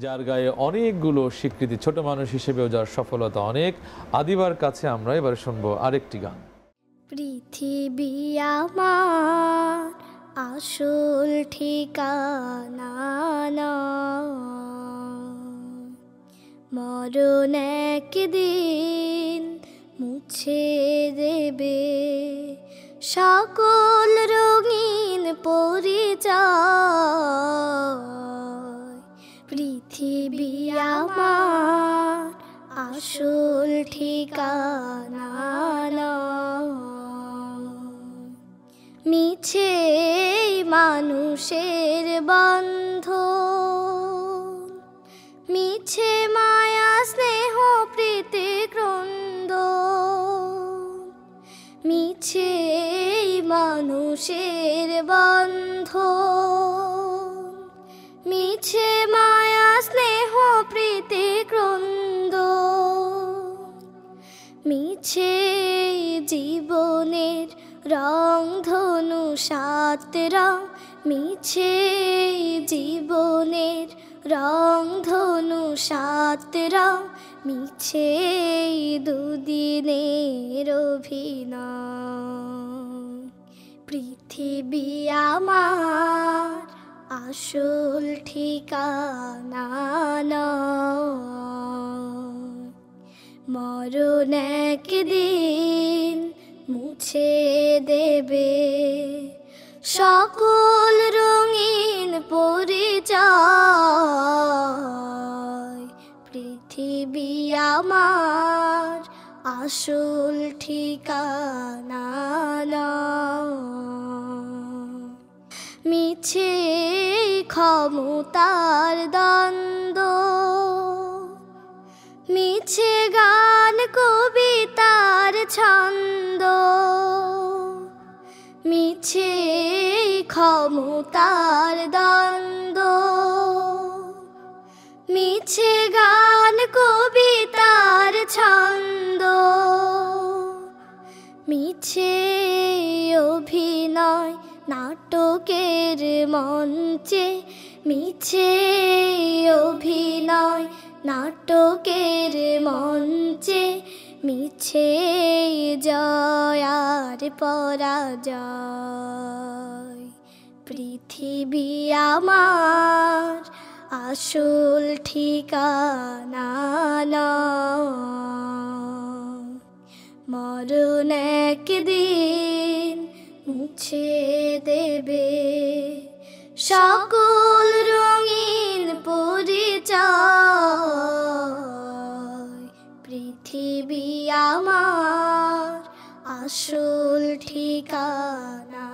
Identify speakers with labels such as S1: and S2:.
S1: যার গায়ে অনেকগুলো স্বীকৃতি, ছোট মানুষ হিসেবেও যার সফলতা অনেক। আদিবার কাছে আমরা এবারে শুনবো আরেকটি গান।
S2: পৃথিবী আমার আসল ঠিকানা নয়, মরণ একদিন মুছে দেবে সকল রঙিন পরিচয়। পৃথিবী আমার আসল ঠিকানা নয়, মিছে মানুষের বন্ধন, মিছে মায়া স্নেহ প্রীতি ক্রন্দন, মিছে মানুষের বন্ধন, মিছে মায়া স্নেহ প্রীতি ক্রন্দন, মিছে জীবনের রং ধনু সাত রং, মিছে জীবনের রং ধনু সাত রং, মিছে দুদিনের অভিনয়। পৃথিবী আমার আসল ঠিকানা নয়, মরণ একদিন মুছে দেবে সকল রঙিন পরিচয়। পৃথিবী আমার আসল ঠিকানা নয়, মিছে ক্ষমতার দ্বন্দ্ব, মিছে গান কবিতার ছন্দ, মিছে ক্ষমতার দ্বন্দ্ব, মিছে গান কবিতার ছন্দ, মিছে অভিনয় নাটকের মঞ্চে, মিছে অভিনয় নাটকের মঞ্চে, মিছে জয় আর পরাজয়। পৃথিবী আমার আসল ঠিকানা নয়, মরণ একদিন মুছে দেবে সকল রঙিন পরিচয়। পৃথিবী আমার আসল ঠিকানা